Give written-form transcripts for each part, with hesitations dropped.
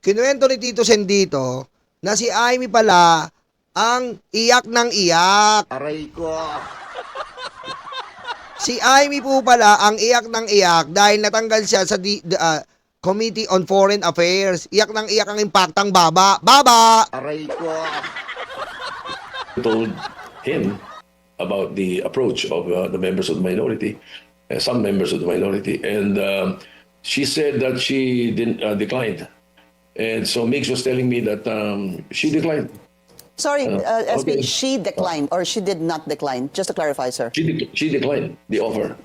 kinuwento ni Tito Sen dito na si Amy pala ang iyak ng iyak. Aray ko. Si Amy po pala ang iyak ng iyak dahil natanggal siya sa Committee on Foreign Affairs. Iyak ng iyak ang impactang baba. Baba! Aray ko. Told him about the approach of the members of the minority, some members of the minority, and she said that she didn't declined. And so Mix was telling me that she declined. Sorry, SB, okay. she declined or she did not decline? Just to clarify, sir. She declined the offer.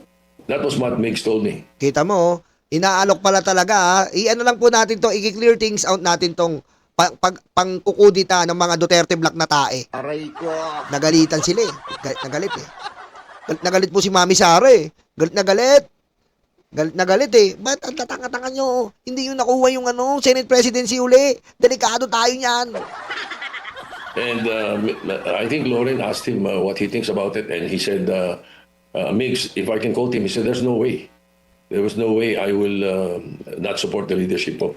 That was what Mix told me. Kita mo, inaalok pala talaga. I-ano lang po natin to, i-clear things out natin tong pangkukudita ng mga Duterte Black na tae. Aray ko. Nagalitan sila eh. Galit na galit eh. Galit na galit po si Mami Sara eh. Galit na galit. Galit na galit eh. Ba't ang tatanga-tanga nyo? Hindi yung nakuha yung Senate presidency uli. Delikado tayo niyan. And I think Lauren asked him what he thinks about it, and he said, Mix, if I can quote him, he said, there's no way. There was no way I will not support the leadership of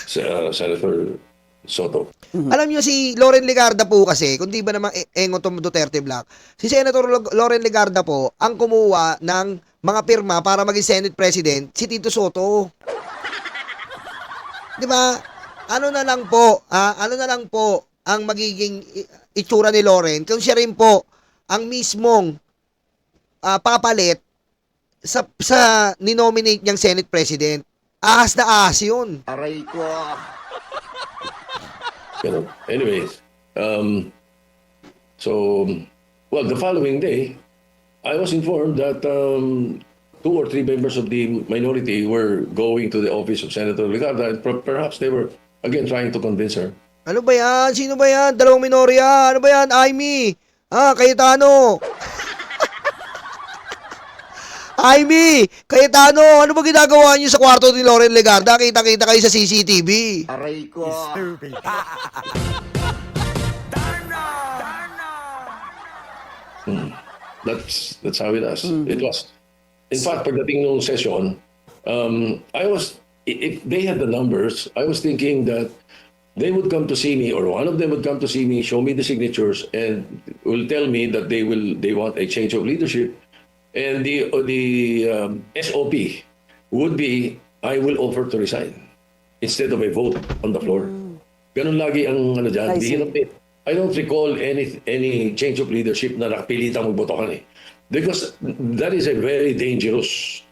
Senator Soto. Alam nyo si Loren Legarda po kasi, kung di ba namang engo tong Duterte Black, si Senator Loren Legarda po ang kumuha ng mga pirma para maging Senate President, si Tito Soto. Di ba? Ano na lang po ang magiging itsura ni Loren kung siya rin po ang mismong papalit sa ninominate niyang Senate President. Ahas na ahas yun. Aray ko. You know, anyways, well, the following day, I was informed that 2 or 3 members of the minority were going to the office of Senator Legarda, and perhaps they were again trying to convince her. Ano ba yan? Sino ba yan? Dalawang minorya. Ano ba yan? Amy. Cayetano. Amy, Cayetano, ano ba ginagawa niyo sa kwarto ni Loren Legarda? Kita-kita kayo sa CCTV. Aray ko. That's how it is. It was. In fact, pagdating nung session, if they had the numbers, I was thinking that they would come to see me, or one of them would come to see me, show me the signatures, and will tell me that they want a change of leadership, and the SOP would be, I will offer to resign instead of a vote on the floor. Ganun lagi ang dyan. I see. I don't recall any change of leadership na nakapilitang magbotohan eh. Because that is a very dangerous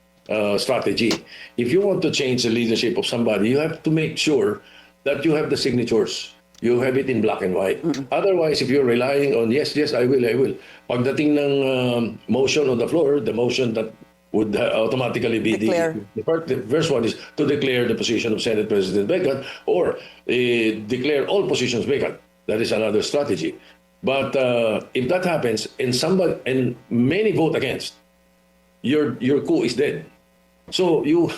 strategy. If you want to change the leadership of somebody, you have to make sure that you have the signatures. You have it in black and white. Otherwise, if you're relying on, yes, I will. Pagdating ng motion on the floor, the motion that would automatically be Declare. the first one is to declare the position of Senate President vacant, or declare all positions vacant. That is another strategy. But if that happens and many vote against, your coup is dead. So you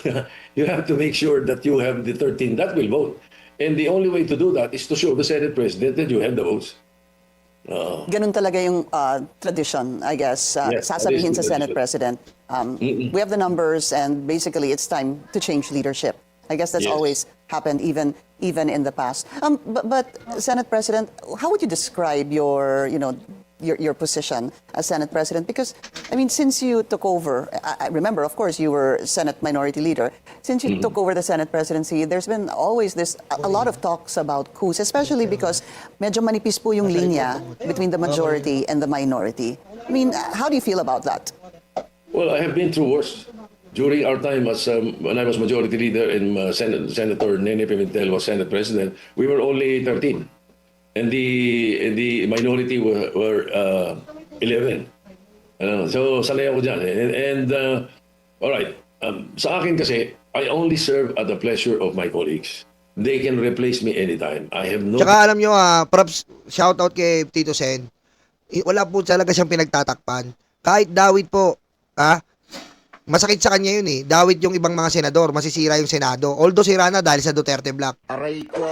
have to make sure that you have the 13 that will vote. And the only way to do that is to show the Senate President that you have the votes. Ganun talaga yung tradition, I guess, Yes, sasabihin that is sa the Senate President. We have the numbers and basically it's time to change leadership. I guess that's Yes. always happened even in the past. But Senate President, how would you describe your position as Senate President? Because, I mean, since you took over, I remember, of course, you were Senate Minority Leader. Since you took over the Senate presidency, there's been always a lot of talks about coups, especially because medyo manipis po yung linya between the majority and the minority. I mean, how do you feel about that? Well, I have been through worse. During our time as when I was Majority Leader and Senator Nene Pimentel was Senate President, we were only 13. And the minority were 11. So sanay ako dyan. And all right, sa akin kasi, I only serve at the pleasure of my colleagues. They can replace me anytime. I have no... Tsaka alam nyo, props, shoutout kay Tito Sen. Wala po talaga siyang pinagtatakpan. Kahit Dawit po, masakit sa kanya yun eh. Dawit yung ibang mga senador, masisira yung Senado. Although sira na dahil sa Duterte Black. Aray ko.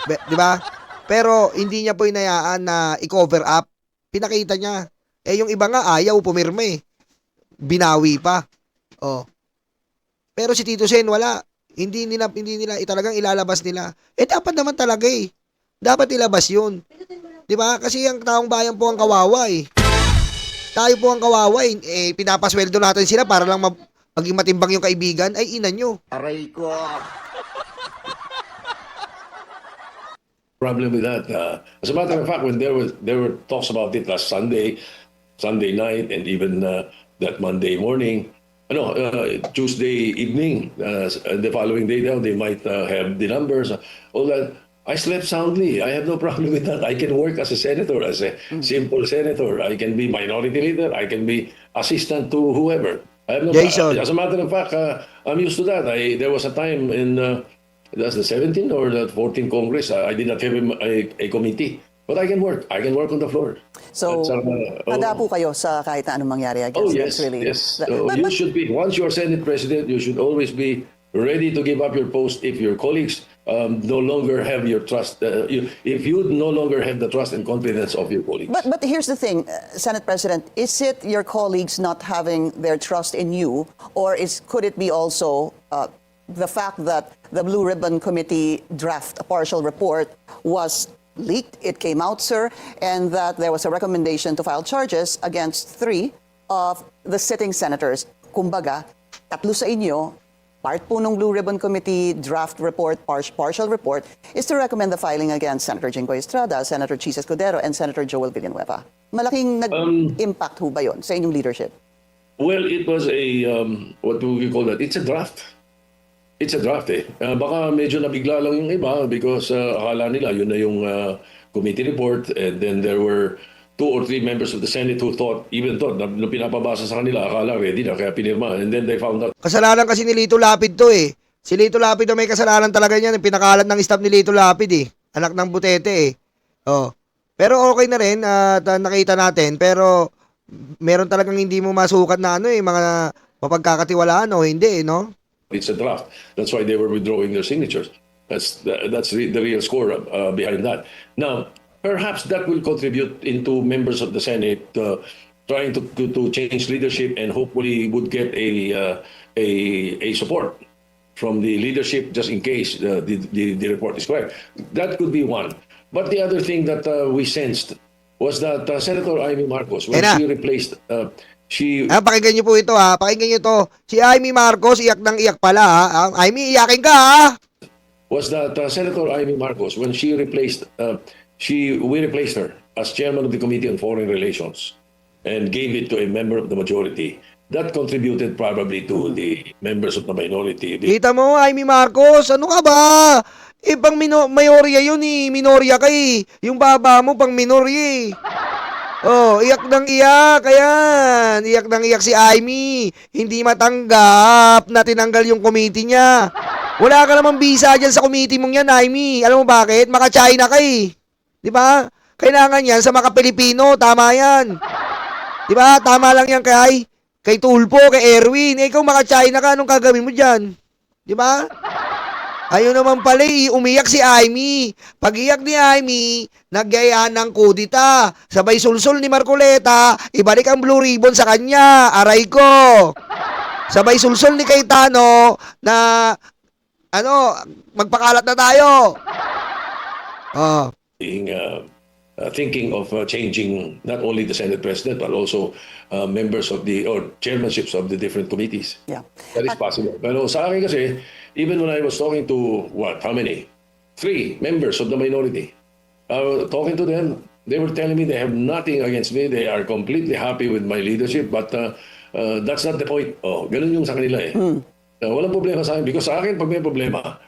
Di ba? Pero hindi niya po inayaan na i-cover up. Pinakita niya. Yung iba nga ayaw pumirma eh. Binawi pa. Oh. Pero si Tito Sen wala. Hindi nila talagang ilalabas nila. Dapat naman talaga eh. Dapat ilabas 'yun. 'Di ba? Kasi ang taong bayan po ang kawawa eh. Tayo po ang kawawa eh. Pinapasweldo natin sila para lang maging matimbang yung kaibigan. Ay, ina nyo. Aray ko. Problem with that. As a matter of fact, when there were talks about it last Sunday night, and even that Monday morning, Tuesday evening, and the following day, they might have the numbers. All that. I slept soundly. I have no problem with that. I can work as a senator, as a simple senator. I can be minority leader. I can be assistant to whoever. I have no Jason. As a matter of fact, I'm used to that. There was a time in that's the 17th or the 14th Congress. I did not have a committee. But I can work. I can work on the floor. So, handa po kayo sa kahit na anong mangyari against yes, this, really. yes. So you should be, once you're Senate President, you should always be ready to give up your post if your colleagues no longer have your trust, if you no longer have the trust and confidence of your colleagues. But here's the thing, Senate President, is it your colleagues not having their trust in you, or could it be also the fact that the Blue Ribbon Committee draft, a partial report, was leaked, it came out, sir, and that there was a recommendation to file charges against 3 of the sitting senators. Kumbaga, 3 sa inyo, part po ng Blue Ribbon Committee draft report, partial report, is to recommend the filing against Senator Jingo Estrada, Senator Chis Escudero, and Senator Joel Villanueva. Malaking nag-impact ho ba yun sa inyong leadership? Well, it was what do we call that? It's a draft. It's a draft eh. Baka medyo nabigla lang yung iba because akala nila yun na yung committee report, and then there were 2 or 3 members of the Senate who even thought, na pinapabasa sa kanila, akala ready na, kaya pinirma. And then they found out. Kasalanan kasi ni Lito Lapid to eh. Si Lito Lapid may kasalanan talaga niyan. Pinakalat ng staff ni Lito Lapid eh. Anak ng butete eh. Oh. Pero okay na rin at nakita natin. Pero meron talagang hindi mo masukat na mga mapagkakatiwalaan o hindi eh, no? It's a draft. That's why they were withdrawing their signatures. That's the real score behind that. Now, perhaps that will contribute into members of the Senate trying to change leadership, and hopefully would get a support from the leadership just in case the report is correct. That could be one. But the other thing that we sensed was that Senator Amy Marcos, when she replaced pakinggan niyo po ito ha. Pakinggan niyo to. Si Amy Marcos, iyak ng iyak pala ha. Amy, iyakin ka ha. Was that Senator Amy Marcos, when she replaced, we replaced her as chairman of the Committee on Foreign Relations and gave it to a member of the majority. That contributed probably to the members of the minority. Kita mo, Amy Marcos, ano ka ba? Pang mayorya yun eh. Minorya ka eh. Yung baba mo, pang minorya eh. Oh, iyak ng iyak. Ayan. Iyak ng iyak si Amy. Hindi matanggap na tinanggal yung committee niya. Wala ka namang visa dyan sa committee mong yan, Amy. Alam mo bakit? Maka-China ka eh. Di ba? Kailangan yan sa maka-Pilipino. Tama yan. Di ba? Tama lang yan kay Tulpo, kay Erwin. Ikaw maka-China ka. Anong kagawin mo dyan? Di ba? Ayun naman pala umiyak si Amy. Pag-iyak ni Amy, nagyaya ng kudita. Sabay sulsul ni Marcoleta, ibalik ang blue ribbon sa kanya. Aray ko. Sabay sulsul ni Cayetano na magpakalat na tayo. Thinking of changing not only the Senate President but also members of chairmanships of the different committees. Yeah. That is possible. Pero sa akin kasi, even when I was talking to, how many? 3 members of the minority. Talking to them, they were telling me they have nothing against me. They are completely happy with my leadership, but that's not the point. Ganun yung sa kanila eh. Walang problema sa akin because sa akin, pag may problema,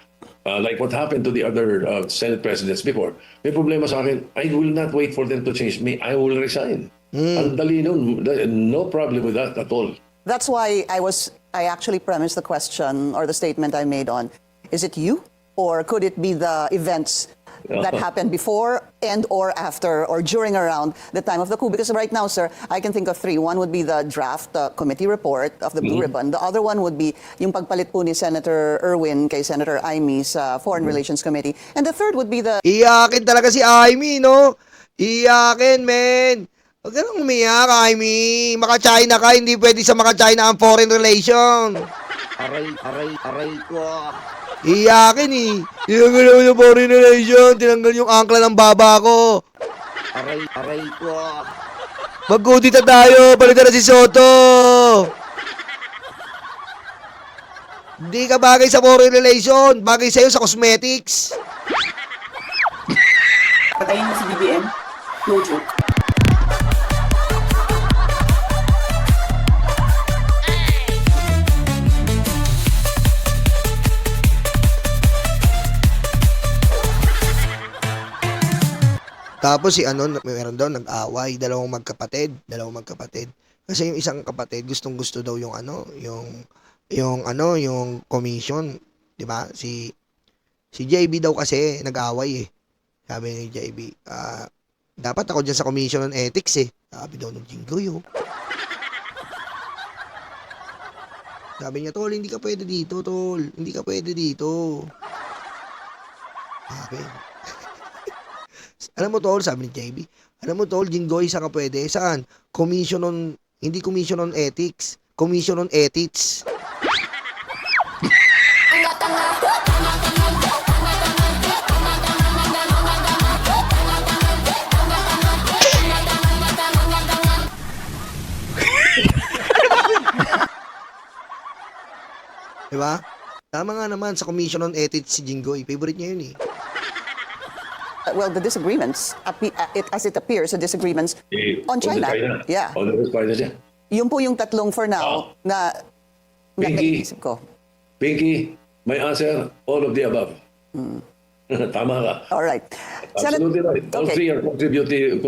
like what happened to the other Senate presidents before, may problema sa akin, I will not wait for them to change me. I will resign. Ang dali nun. No problem with that at all. That's why I actually premised the question or the statement I made on, is it you? Or could it be the events that happened before and or after or during around the time of the coup? Because right now, sir, I can think of 3. One would be the draft committee report of the Blue Ribbon. The other one would be yung pagpalit po ni Senator Erwin kay Senator Amy sa Foreign Relations Committee. And the third would be the... Iyakin talaga si Amy, no? Iyakin, men. Huwag ka nang umiyak, Amy. Maka-China ka, hindi pwede sa maka-China ang foreign relation. Aray ko. Iyakin eh. Tinanggal ako yung foreign relation. Tinanggal yung angkla ng baba ko. Aray ko. Magkudita tayo. Palitan na si Soto. Hindi ka bagay sa foreign relation. Bagay sa'yo sa cosmetics. Patayin mo si BBM. No joke. Tapos si ano, meron daw nag-away, dalawang magkapatid. Kasi yung isang kapatid, gustong-gusto daw yung ano, yung commission, 'di ba? Si JB daw kasi nag-away eh. Sabi ni JB, dapat ako diyan sa Commission on Ethics eh. Sabi daw ng Jinggoy oh. Sabi niya, tol, hindi ka pwede dito, tol. Hindi ka pwede dito. Sabi. Alam mo, tol, sabi ni JB. Alam mo, tol, Jinggoy, saan ka pwede? Saan? Hindi Commission on Ethics. Commission on Ethics. Diba? Tama nga naman, sa Commission on Ethics si Jinggoy. Favorite niya yun eh. Well, the disagreements, as it appears, the disagreements on China. Yeah. On the China siya. Yun po yung tatlong for now na Pinky. naisip ko. Pinky, my answer, all of the above. Tama ka. All right. Absolutely right. All Okay. three are contributory.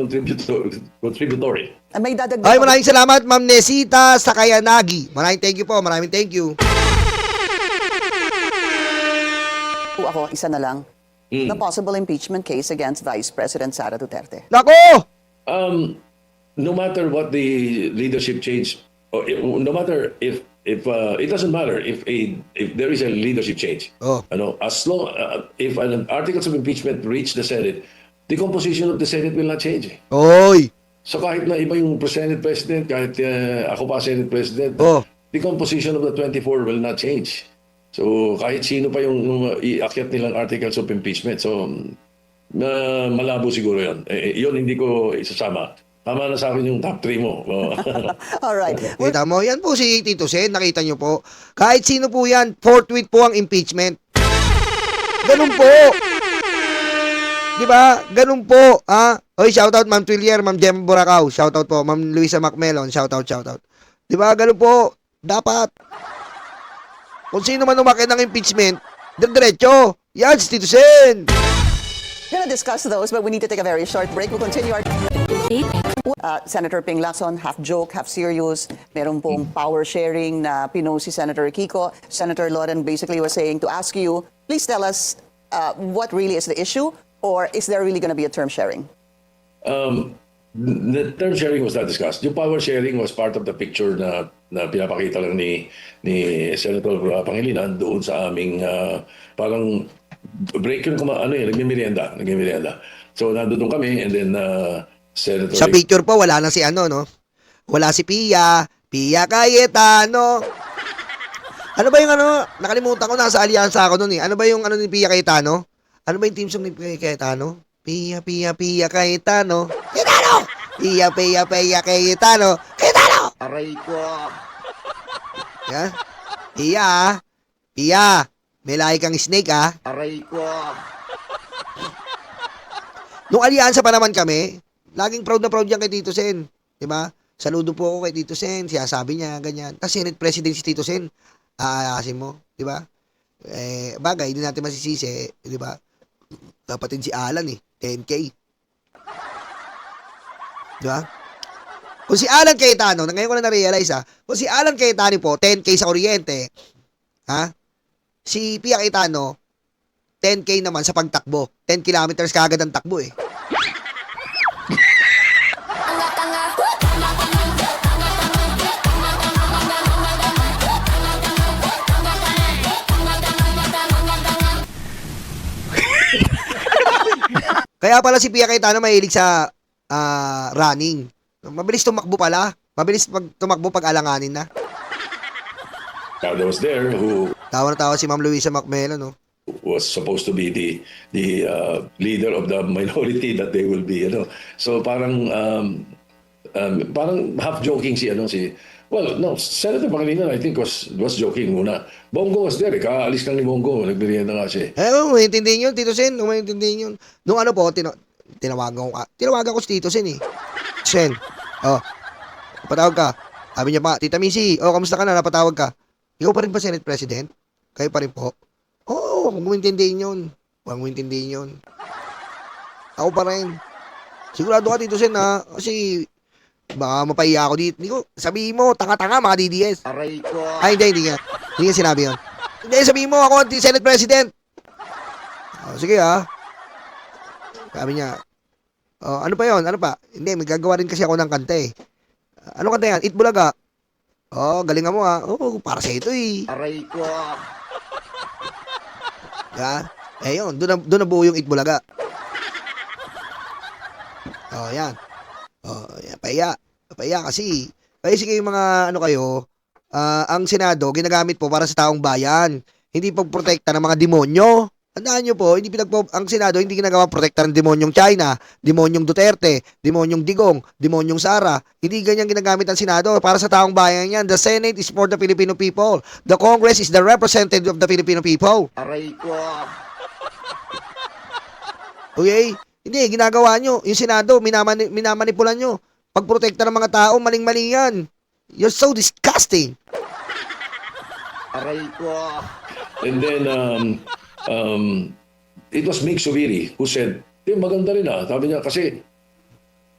May dadagdag Ay, ako. maraming salamat, Ma'am Nesita Sakayanagi. Maraming thank you po. Maraming thank you. Ako, isa na lang. The possible impeachment case against Vice President Sara Duterte. Nako! No matter what the leadership change, or no matter if it doesn't matter if there is a leadership change. Oh. As long if an articles of impeachment reach the Senate, the composition of the Senate will not change. Oy! So kahit na iba yung Senate President, kahit ako pa Senate President, Oh. the composition of the 24 will not change. So kahit sino pa yung iakyat nilang articles of impeachment. So malabo siguro yun. Yun hindi ko isasama. Tama na sa akin yung top 3 mo. All right. Kita mo, yan po si Tito Sen, nakita nyo po. Kahit sino po yan, forthwith po ang impeachment. Ganun po. Diba? Ganun po. Oy, shoutout Ma'am Twillier, Ma'am Jem Boracau. Shoutout po. Ma'am Luisa Macmelon. Shoutout. Diba? Ganun po. Dapat. Kung sino man umakit ng impeachment, diretso. Yan, si Tito Sen. We're gonna discuss those, but we need to take a very short break. We'll continue our... Senator Ping Lacson, half joke, half serious. Meron pong power sharing na pinost si Senator Kiko. Senator Loren basically was saying to ask you, please tell us what really is the issue, or is there really going to be a term sharing? The term sharing was not discussed. Yung power sharing was part of the picture na pinapakita lang ni Senator Pangilinan doon sa aming parang break yun, nagmimerienda. So nandoon kami and then Senator... Sa picture po, wala na si ano, no? Wala si Pia Cayetano. Ano ba yung ano? Nakalimutan ko, nasa alyansa ako nun eh. Ano ba yung ano ni Pia Cayetano? Ano ba yung team song ni Pia Cayetano? Pia Cayetano. Cayetano! Pia Cayetano. Cayetano! Aray ko. Yan. Pia, may lahi kang snake ah. Aray ko. Nung alyansa pa naman kami, laging proud na proud yan kay Tito Sen. Diba? Saludo po ako kay Tito Sen. Siya sabi niya, ganyan. Tapos Senate President si Tito Sen. Aayasin mo. Diba? Bagay, hindi natin masisisi. Diba? Kapatid si Alan eh. 10K. Diba? Kung si Alan Cayetano, ngayon ko na na-realize kung si Alan Cayetano po, 10K sa kuryente, si Pia Cayetano, 10K naman sa pagtakbo. 10 kilometers kagad ang takbo eh. Kaya pala si Pia Cayetano mahilig sa running. Mabilis tumakbo pala. Mabilis tumakbo pag alanganin na. that was there who Tawa na tawa si Ma'am Luisa Macmelo, no? was supposed to be the leader of the minority that they will be, So parang half joking well, no, Senator Pangilinan I think was joking muna. Bongo was there, kaalis lang ni Bongo, nagmerienda nga siya. Maintindihin yun, Tito Sen. Maintindihin yun. Nung ano po, tinawagan ko si Tito Sen eh. Sen, patawag ka. Sabi niya pa, Tita Missy, kamusta ka na? Napatawag ka. Ikaw pa rin ba Senate President? Kayo pa rin po? Oo, huwag mo intindihin yun. Huwag mo intindihin yun. Ako pa rin. Sigurado ka, Tito Sen, ha? Kasi, baka mapahiya ako dito. Hindi ko, sabihin mo, tanga-tanga, mga DDS. Aray ko. Ay, hindi nga. Hindi nga sinabi yun. Hindi, sabihin mo, ako ang Senate President. Sige, ha? Sabi niya, ano pa yon? Ano pa? Hindi, may gagawa rin kasi ako ng kanta eh. Ano kanta yan? Itbulaga. Galingan mo ha. Para sa ito eh. Aray ko. Diba? Yun, doon na buo yung Itbulaga. Yan. Yan, pahiya kasi. Kasi yung mga ano kayo, ang Senado ginagamit po para sa taong bayan. Hindi pagprotekta ng mga demonyo. Tandaan nyo po, ang Senado hindi ginagawa protekta ng demonyong China, demonyong Duterte, demonyong Digong, demonyong Sara. Hindi ganyan ginagamit ang Senado para sa taong bayan yan. The Senate is for the Filipino people. The Congress is the representative of the Filipino people. Aray ko. Okay? Hindi, ginagawa nyo. Yung Senado, minamanipulan nyo. Pagprotekta ng mga tao, maling-mali yan. You're so disgusting. Aray ko. And then, it was Mick Suviri who said, maganda rin Sabi niya, kasi,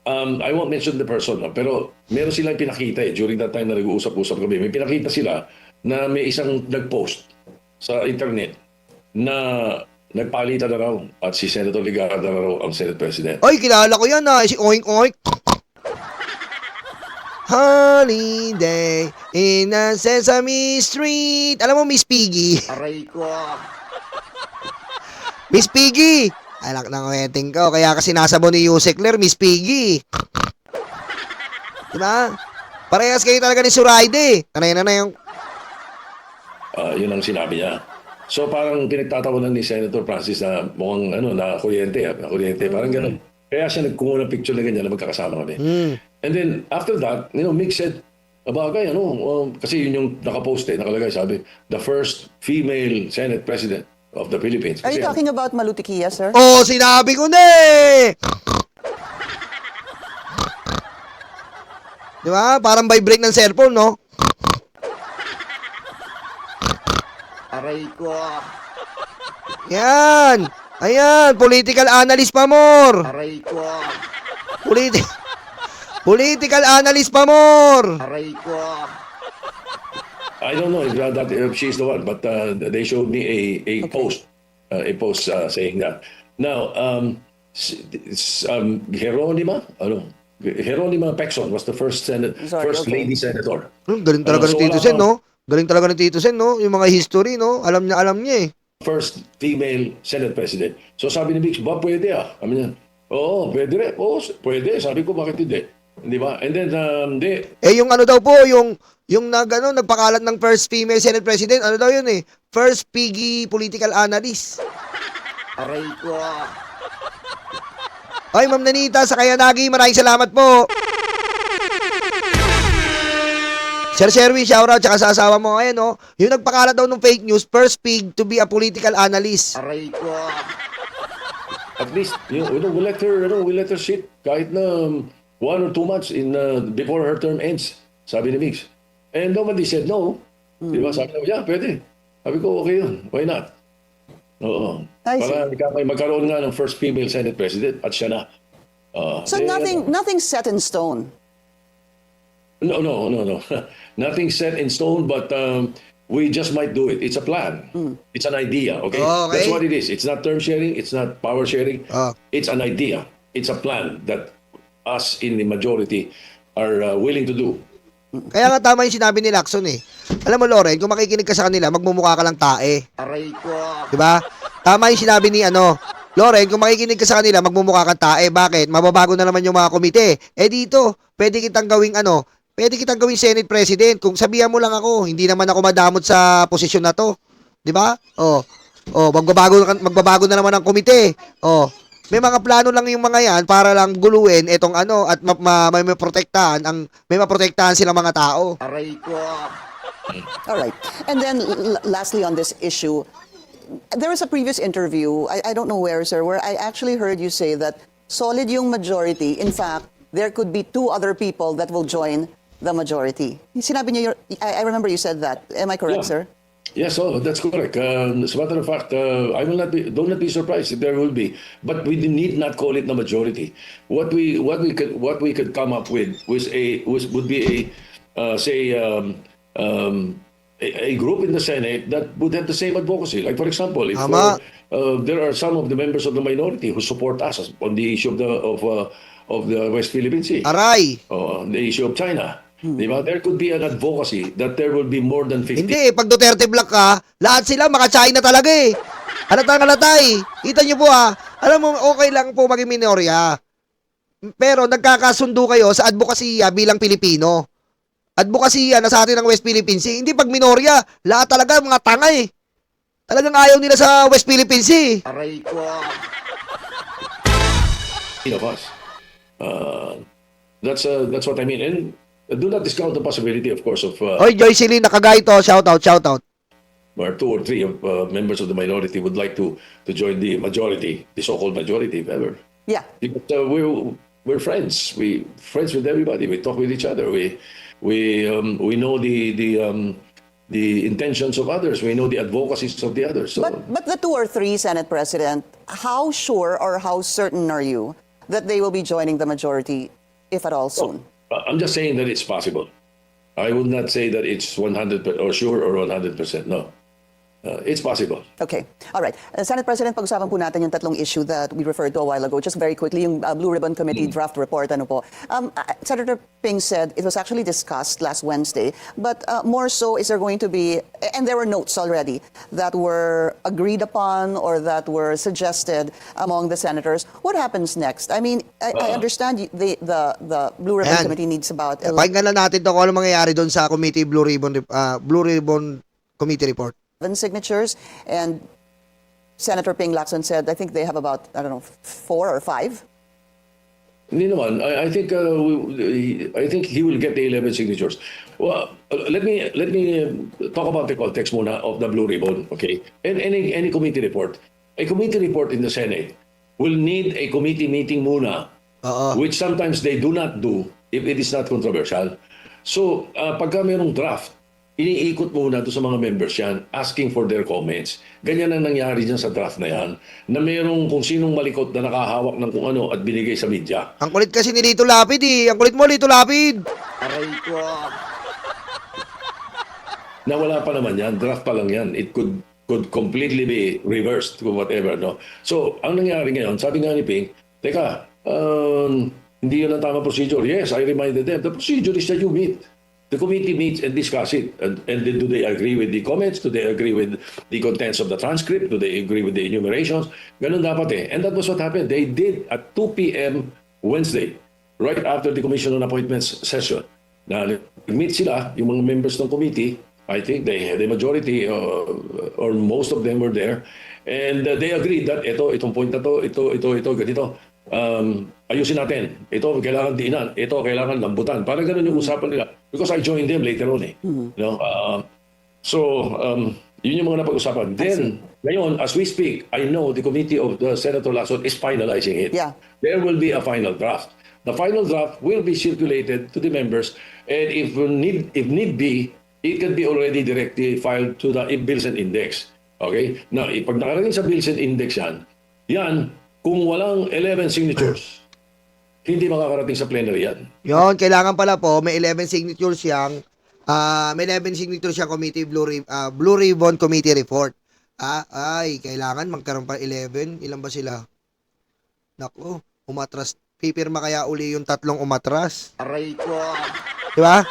I won't mention the person, pero meron silang pinakita during that time na nag-uusap-usap kami. May pinakita sila na may isang nag-post sa internet na nagpalitan na raw at si Senator Ligarda na raw ang Senate President. Ay, kilala ko yan si Oink Oink. Holiday in a Sesame Street. Alam mo, Miss Piggy. Aray ko. Miss Piggy! Anak ng wedding ko. Kaya kasi nasabo ni Yusek Ler, Miss Piggy. Diba? Parehas kayo talaga ni Suraide. Tanay na yung... Yun ang sinabi niya. So parang pinagtatawanan ni Senator Francis na mukhang na kuryente. Parang gano'n. Kaya siya nagkumuha ng picture na ganyan na magkakasama kami. And then after that, Mick said, abagay, kasi yun yung nakapost nakalagay, sabi, the first female Senate President of the Philippines. Are you Kasi, talking about Malutikia, sir? Sinabi ko na eh! Diba? Parang vibrate ng cellphone, no? Aray ko. Yan! Ayan! Political analyst pa more! Aray ko. Political analyst pa more! Aray ko. I don't know if she's the one, but they showed me a post saying that. Now, Geronima Pecson was the first lady senator. Galing talaga So ni Tito wala Sen, kang- no? Galing talaga ni Tito Sen, no? Yung mga history, no? Alam niya eh. First female Senate President. So sabi ni Bix, pwede Sabi niya, oo, pwede rin. Oo, pwede. Sabi ko, bakit hindi? Di ba? And then, Yung ano daw po, yung nagpakalat ng first female Senate President, ano daw yun eh? First Piggy political analyst. Aray ko. Ay, Ma'am Nanita, sa Kayanagi, maraming salamat po. Sir Sherwin, shoutout, tsaka sa asawa mo ngayon, no? Yung nagpakalat daw ng fake news, first pig to be a political analyst. Aray ko. at least, we let her sit kahit na 1 or 2 months before her term ends. Sabi ni Bix. And nobody said no. Di ba? Sabi niya, pwede. Sabi ko, okay yun. Why not? Oo. I Para magkaroon nga ng first female Senate President at siya na. So nothing set in stone. No. Nothing set in stone, but we just might do it. It's a plan. It's an idea, okay? Okay. That's what it is. It's not term sharing. It's not power sharing. Ah. It's an idea. It's a plan that us in the majority are willing to do. Kaya nga tama yung sinabi ni Lacson eh. Alam mo, Loren, kung makikinig ka sa kanila, magmumukha ka lang tae. Aray ko. Diba? Tama yung sinabi ni Loren, kung makikinig ka sa kanila, magmumukha kang tae. Bakit? Mababago na naman yung mga komite. Dito, pwede kitang gawing pwede kitang gawing Senate President. Kung sabihan mo lang ako, hindi naman ako madamot sa posisyon na to. Di ba? Magbabago na naman ang komite. May mga plano lang yung mga yan para lang guluhin etong ano at may maprotektahan silang mga tao. Aray ko. All right. And then, lastly on this issue, there was a previous interview, I don't know where, sir, where I actually heard you say that solid yung majority. In fact, there could be 2 other people that will join the majority. Sinabi niyo, I remember you said that. Am I correct, Yeah. sir? Yes, that's correct. As a matter of fact, don't not be surprised if there will be, but we need not call it the majority. What we could come up with would be a group in the Senate that would have the same advocacy. Like for example, if Tama. there are some of the members of the minority who support us on the issue of the West Philippine Sea, Aray. on the issue of China. Diba? There could be an advocacy that there will be more than 50. Hindi, pag Duterte Black ka, lahat sila maka-China talaga eh. Halatang halatay. Kita niyo po alam mo, okay lang po maging minorya. Pero nagkakasundo kayo sa advokasya bilang Pilipino. Advokasya na sa atin ng West Philippine Sea. Hindi pag minorya, lahat talaga mga tanga eh. Talagang ayaw nila sa West Philippine Sea. Aray ko. Of us. That's what I mean. And do not discount the possibility, of course, of Oy, Joycelyn, nakagay to. Shout out. where 2 or 3 of members of the minority would like to join the majority, the so-called majority, if ever. Yeah. Because we're friends. We friends with everybody. We talk with each other. We know the intentions of others. We know the advocacies of the others. So But the 2 or 3, Senate President, how sure or how certain are you that they will be joining the majority, if at all, soon? I'm just saying that it's possible. I would not say that it's 100% or sure or 100%. No, it's possible. Okay. All right. Senate President, pag-usapan po natin yung tatlong issue that we referred to a while ago. Just very quickly, yung Blue Ribbon Committee draft report. Ano po? Senator Ping said it was actually discussed last Wednesday, but more so is there going to be, and there were notes already that were agreed upon or that were suggested among the senators. What happens next? I mean, I understand the Blue Ribbon Ayan. Committee needs about Pakinggan na natin to kung ano mangyayari doon sa committee Blue Ribbon Committee report. 11 signatures, and Senator Ping Lacson said, I think they have about, I don't know, 4 or 5. Hindi naman. I think he will get the 11 signatures. Well, let me talk about the context muna of the Blue Ribbon, okay? And any committee report. A committee report in the Senate will need a committee meeting muna, which sometimes they do not do if it is not controversial. So, pagka mayroong draft, iniikot muna to sa mga members yan, asking for their comments. Ganyan ang nangyari dyan sa draft na yan, na mayroong kung sinong malikot na nakahawak ng kung ano at binigay sa media. Ang kulit kasi ni Lito Lapid eh. Ang kulit mo, Lito Lapid. Aray ko. Na wala pa naman yan, draft pa lang yan. It could completely be reversed or whatever, no? So, ang nangyari ngayon, sabi nga ni Ping, teka, hindi yun ang tamang procedure. Yes, I reminded them. The procedure is that you meet. The committee meets and discuss it. And do they agree with the comments? Do they agree with the contents of the transcript? Do they agree with the enumerations? Ganun dapat eh. And that was what happened. They did at 2 p.m. Wednesday, right after the Commission on Appointments session. Na meet sila, yung mga members ng committee. I think the majority or most of them were there. And they agreed that itong point na to, ito, ganito. Ayusin natin. Ito kailangan diinan. Ito kailangan lambutan. Parang ganun yung usapan nila. Because I joined them later on eh. No? Yun yung mga napag-usapan. Then, ngayon, as we speak, I know the committee of the Senator Lacson is finalizing it. Yeah. There will be a final draft. The final draft will be circulated to the members, and if need be, it can be already directly filed to the Bills and Index. Okay? Now, pag nakarating sa Bills and Index yan, kung walang 11 signatures, hindi makakarating sa plenary yan. Yon, kailangan pala po, may 11 signatures siyang, committee Blue Ribbon Committee report. Kailangan magkaroon pa 11. Ilan ba sila? Nako, umatras. Pipirma kaya uli yung tatlong umatras. Aray ko. Di ba?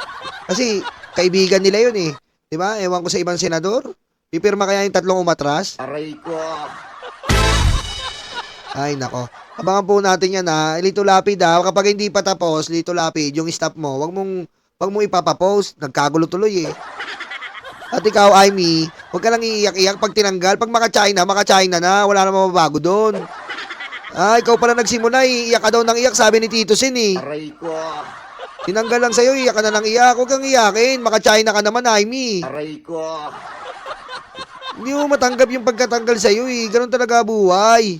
Kasi kaibigan nila yun eh. Di ba? Ewan ko sa ibang senador. Pipirma kaya yung tatlong umatras. Aray ko. Ay, nako. Abangan po natin yan ha. Lito Lapid ha. Kapag hindi pa tapos, Lito Lapid, yung staff mo, wag mong Pag mo ipapapost, nagkagulo tuloy eh. At ikaw, Aimee, huwag ka lang iiyak-iyak pag tinanggal. Pag maka-China na. Wala na mababago doon. Ikaw pala nagsimula, iiyak ka daw ng iyak, sabi ni Tito Sin eh. Aray ko. Tinanggal lang sa'yo, iyak ka na ng iyak. Huwag kang iyakin, maka-China ka naman, Aimee. Aray ko. Hindi mo matanggap yung pagkatanggal sa'yo eh. Ganun talaga buhay.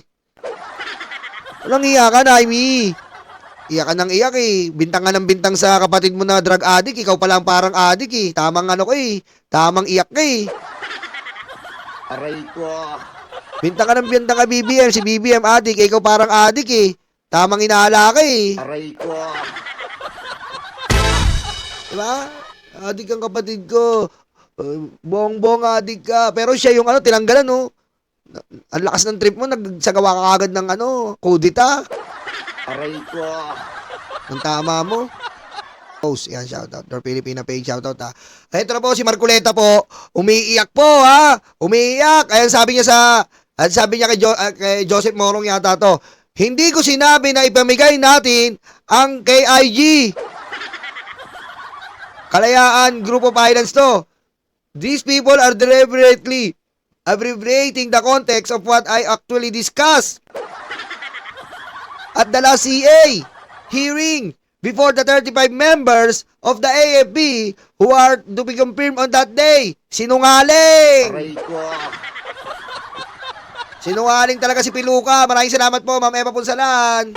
Walang iyakan, Aimee. Iyak ka ng iyak eh. Bintang ka ng bintang sa kapatid mo na drug addict. Ikaw pala ang parang addict eh. Tamang ano ko eh. Tamang iyak ka eh. Aray ko. Bintang ka ng bintang ka BBM. Si BBM addict. Ikaw parang addict eh. Tamang inaala ka eh. Aray ko. Diba? Addict ang kapatid ko. Bong-bong addict ka. Pero siya yung ano, tinanggalan no. Ang lakas ng trip mo. Nagsagawa ka agad ng ano, kudita. Aray ko. Ang tama mo. Post, yan, shoutout. Door Filipina page, shoutout ha. Ito na po, si Marcoleta po. Umiiyak po ha. Umiiyak. Ayan sabi niya kay Joseph Morong yata to. Hindi ko sinabi na ipamigay natin ang KIG. Kalayaan Group of Islands to. These people are deliberately abbreviating the context of what I actually discussed at the last CA hearing before the 35 members of the AFP who are to be confirmed on that day. Sinungaling! Aray ko. Sinungaling talaga si Piluka. Maraming salamat po, Ma'am Eva Punsalan.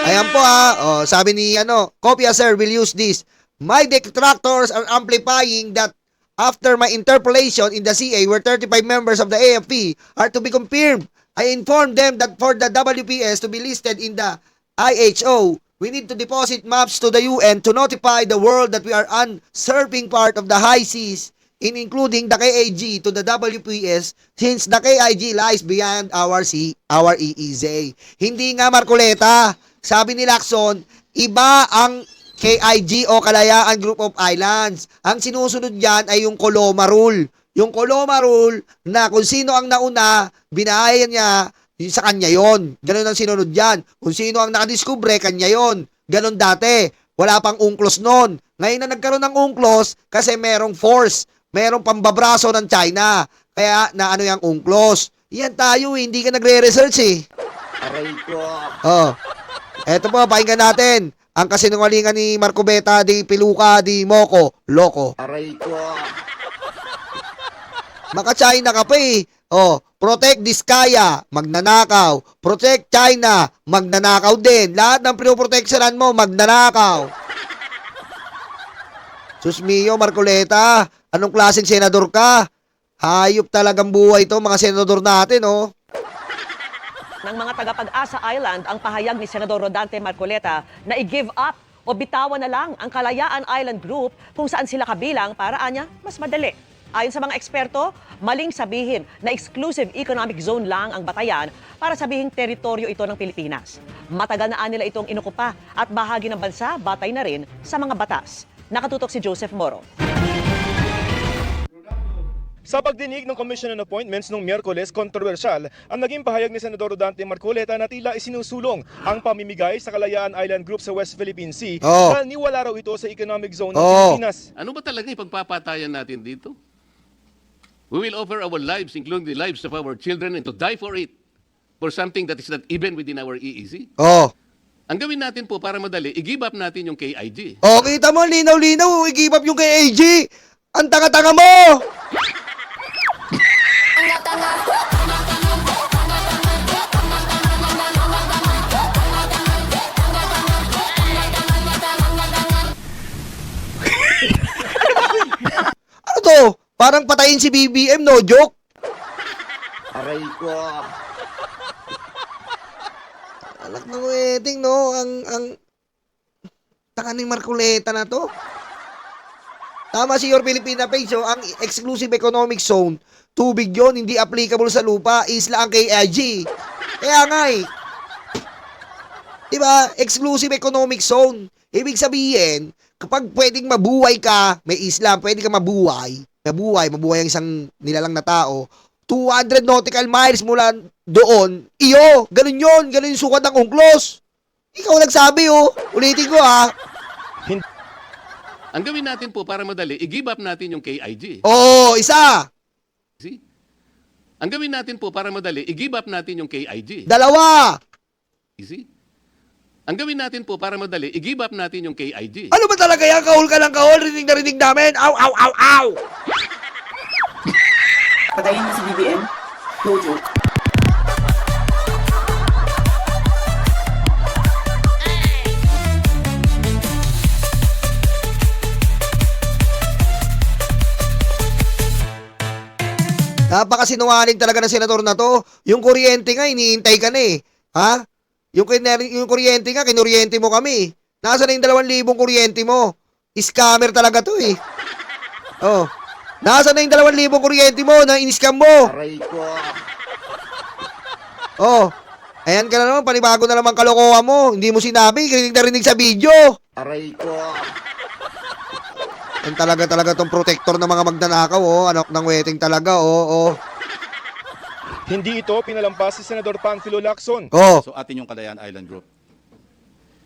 Ayan po sabi ni Kopya sir will use this. My detractors are amplifying that after my interpolation in the CA where 35 members of the AFP are to be confirmed. I informed them that for the WPS to be listed in the IHO, we need to deposit maps to the UN to notify the world that we are usurping part of the high seas, including the KAG to the WPS since the KIG lies beyond our EEZ. Hindi nga Marcoleta, sabi ni Lacson, iba ang KIG o Kalayaan Group of Islands. Ang sinusunod diyan ay yung Coloma Rule. Yung Coloma Rule na kung sino ang nauna, binahayan niya, sa kanya yon. Ganun ang sinunod yan. Kung sino ang nakadiskubre, kanya yon. Ganun dati. Wala pang UNCLOS noon. Ngayon na nagkaroon ng UNCLOS kasi merong force, merong pambabraso ng China. Kaya na ano yung UNCLOS. Yan tayo hindi ka nagre-research eh. Aray ko. Eto po, pakinggan natin. Ang kasinungalingan ni Marcobeta di Piluka di Moco, Loko. Aray ko. Maka-China ka pa eh. Protect Diskaya, magnanakaw. Protect China, magnanakaw din. Lahat ng pinoproteksyonan mo, magnanakaw. Sus mio, Marcoleta, anong klaseng senador ka? Hayop talagang buhay to, mga senador natin, Ng mga taga-Pag-asa Island ang pahayag ni Senador Rodante Marcoleta na i-give up o bitawan na lang ang Kalayaan Island Group kung saan sila kabilang para anya mas madali. Ayon sa mga eksperto, maling sabihin na exclusive economic zone lang ang Batayan para sabihing teritoryo ito ng Pilipinas. Matagal na nila itong inukupa at bahagi ng bansa batay na rin sa mga batas. Nakatutok si Joseph Moro. Sa pagdinig ng Commission on Appointments noong Miyerkules, kontrobersyal ang naging pahayag ni Senador Rodante Marcoleta na tila isinusulong ang pamimigay sa Kalayaan Island Group sa West Philippine Sea dahil niwala raw ito sa economic zone ng Pilipinas. Ano ba talaga yung pagpapatayan natin dito? We will offer our lives, including the lives of our children, and to die for it, for something that is not even within our EEZ. Ang gawin natin po para madali, i-give up natin yung KIG. Kita mo, linaw-linaw, i-give up yung KIG. Ang tanga-tanga mo! Ano to? Parang patayin si BBM, no joke? Aray ko. Alak ng wedding, no? Ang tanga ni Marcoleta na to. Tama si Your Filipina page, ang exclusive economic zone, tubig yon, hindi applicable sa lupa, isla ang KIG. Kaya nga diba? Exclusive economic zone. Ibig sabihin, kapag pwedeng mabuhay ka, may isla, pwede ka mabuhay ang isang nilalang na tao, 200 nautical miles mula doon, ganun yung sukat ng UNCLOS. Ikaw nagsabi, ulitin ko Hin- Ang gawin natin po para madali, i-give up natin yung KIG. Oo, isa. See? Ang gawin natin po para madali, i-give up natin yung KIG. Dalawa. See? Ang gawin natin po para madali, i-give up natin yung KIG. Ano ba talaga yan? Kahol ka ng kahol. Rinig na rinig namin. Aw, aw, aw, aw. Patayin mo si BBM? No joke. Napakasinungaling talaga ng senador na to. Yung kuryente nga, iniintay ka na eh. Ha? Yung kuryente nga, kinuryente mo kami. Nasaan na yung 2,000 kuryente mo? Scammer talaga to eh. Oh. Nasaan na yung 2,000 kuryente mo na in-scam mo? Aray ko. Oh. Ayan ka na naman, panibago na naman kalokohan mo. Hindi mo sinabi, rinig na rinig sa video. Aray ko. Yan talaga tong protector ng mga magnanakaw, oh. Anak ng wedding talaga, oh. Hindi ito pinalampas si Senador Panfilo Lacson. Oh. So atin yung Kalayaan Island Group.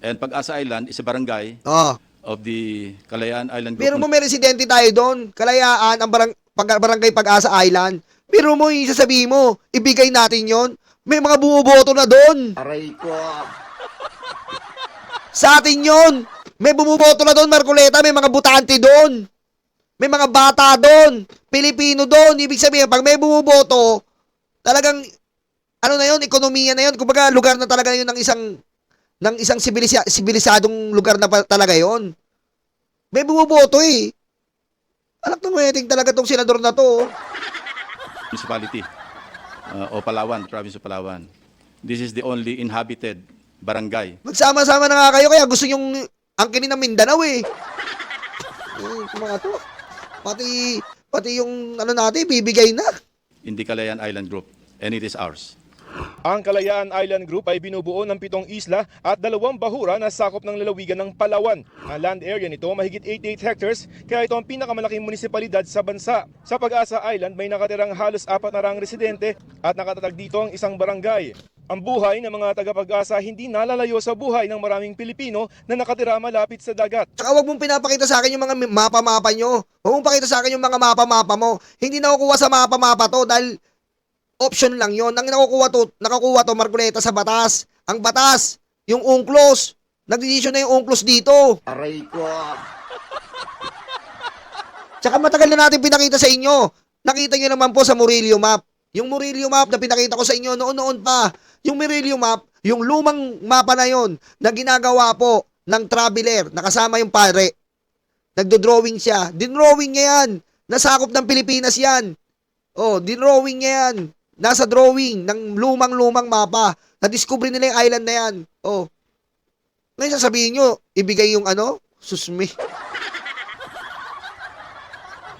And Pag-asa Island is a barangay Oh. of the Kalayaan Island Group. Biro mo may residente tayo doon. Kalayaan, ang barangay Pag-asa Island. Biro mo yung sasabihin mo, ibigay natin yon. May mga bumuboto na doon. Aray ko. Sa atin yon. May bumuboto na doon, Marcoleta. May mga butante doon. May mga bata doon. Pilipino doon. Ibig sabihin, pag may bumuboto, talagang, ano na yon, ekonomiya na yon. Kumbaga, lugar na talaga yun ng isang sibilisadong lugar na talaga yon. May bumuboto eh. Anak ng wedding talaga tong senador na to. Municipality o Palawan, province of Palawan. This is the only inhabited barangay. Magsama-sama na nga kayo, kaya gusto nyong angkinin ng Mindanao eh. Mga to. Pati yung ano natin, bibigay na. In the Kalayaan Island Group. And it is ours. Ang Kalayaan Island Group ay binubuo ng 7 isla at 2 bahura na sakop ng lalawigan ng Palawan. Ang land area nito mahigit 88 hectares, kaya ito ang pinakamalaking munisipalidad sa bansa. Sa Pag-asa Island may nakatirang halos 400 residente at nakatatag dito ang isang barangay. Ang buhay ng mga taga-Pag-asa hindi nalalayo sa buhay ng maraming Pilipino na nakatira malapit sa dagat. Tsaka huwag mong pinapakita sa akin yung mga mapa-mapa nyo. Huwag mong pakita sa akin yung mga mapa-mapa mo. Hindi nakukuha sa mapa-mapa to dahil option lang yon. Ang nakakuha to, Marcoleta, sa batas. Ang batas, yung UNCLOS. Nag-decision na yung UNCLOS dito. Aray ko. Tsaka matagal na natin pinakita sa inyo. Nakita nyo naman po sa Murillo Map. Yung Murillo Map na pinakita ko sa inyo noon-noon pa. Yung Murillo Map, yung lumang mapa na yon na ginagawa po ng traveler, nakasama yung pare. Nagdo-drawing siya. Dinrawing niya yan. Nasakop ng Pilipinas yan. Oh, dinrawing niya yan. Nasa drawing ng lumang-lumang mapa. Na-discover nila yung island na yan. Oh. Ngayon sasabihin nyo, ibigay yung ano? Susmi.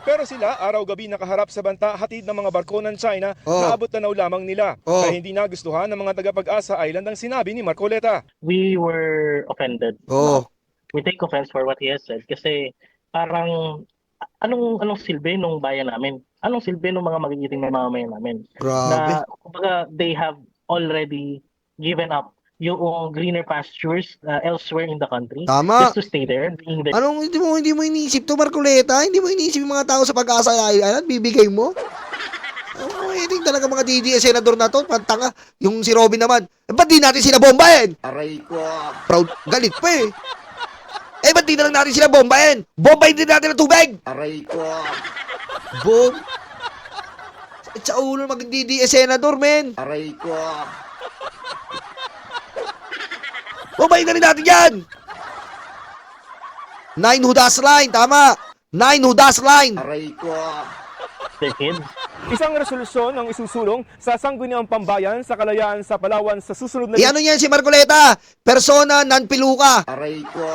Pero sila araw-gabi nakaharap sa banta hatid ng mga barko ng China Oh. na abot tanaw lamang nila. Oh. Kaya hindi nagustuhan ng mga taga-Pag-asa Island ang sinabi ni Marcoleta. We were offended. Oh. We take offense for what he has said kasi parang anong silbi nung bayan namin? Anong silbi nung mga magigiting na mamamayan namin? Grabe. Na kumbaga they have already given up yung greener pastures elsewhere in the country Tama. just to stay there being there. Anong hindi mo iniisip to, Marcoleta? Hindi mo iniisip yung mga tao sa Pag-asa Island? Bibigay mo? Hindi talaga mga DDS senador na to. Pantanga. Yung si Robin naman. Ba't di natin sila bombahin? Aray ko. Proud. Galit pa eh. Ba't di na lang natin sila bombahin? Bombahin din natin ang tubig! Aray ko. Bom. Sakit sa ulo mag-DDS senador, men. Aray ko. Bombahin na rin natin yan! 9 Hudas Line, tama. 9 Hudas Line. Aray ko. Their kids. Isang resolusyon ang isusulong sa Sangguniang Pambayan sa Kalayaan sa Palawan sa susunod na Ano yan si Marcoleta? Persona non piluka. Aray ko.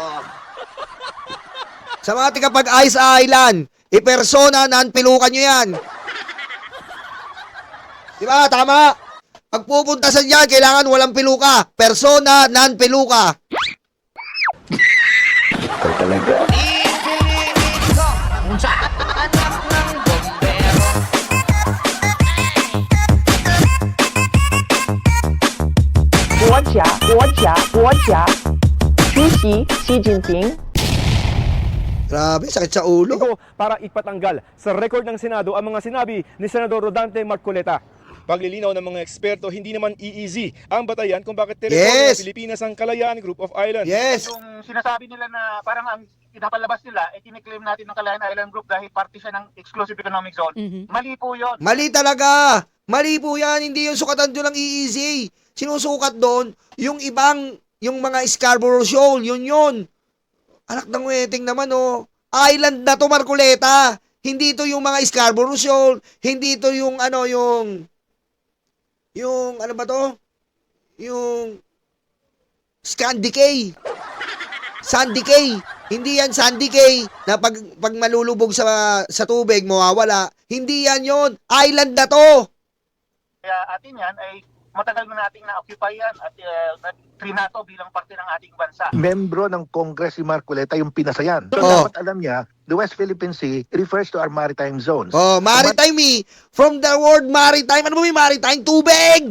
Sa mga tigapag-Ice Island, ipersona non piluka nyo yan. Diba? Tama. Pag pupunta sa dyan, kailangan walang piluka. Persona non piluka. Grabe, sakit sa ulo. Para ipatanggal sa record ng Senado ang mga sinabi ni Senador Rodante Marcoleta. Paglilinaw ng mga eksperto, hindi naman easy ang batayan kung bakit teritoryo ng Pilipinas ang Kalayaan Group of Islands. Yes. Yung sinasabi nila na parang ang pinapalabas nila, kiniklaim natin ng Kalayaan Island Group dahil parte siya ng exclusive economic zone. Mali po yun. Mali talaga. Mali po yan. Hindi yung sukatan doon ng EEZ. Sinusukat doon yung ibang, yung mga Scarborough Shoal. Yun. Anak ng weting naman, oh. Island na to, Marcoleta. Hindi to yung mga Scarborough Shoal. Hindi to yung ano ba to? Yung Sandy Cay. Sandy Cay. Hindi yan Sandy Cay na pag malulubog sa tubig, mawawala. Hindi yan yon. Island na to. Kaya atin yan ay matagal na nating na-occupy yan at trinato bilang parte ng ating bansa. Membro ng Congress si Marcoleta yung pinasayan. So, Oh. dapat alam niya, the West Philippine Sea refers to our maritime zones. Oh, maritime eh. From the word maritime. Ano ba may maritime? Tubig!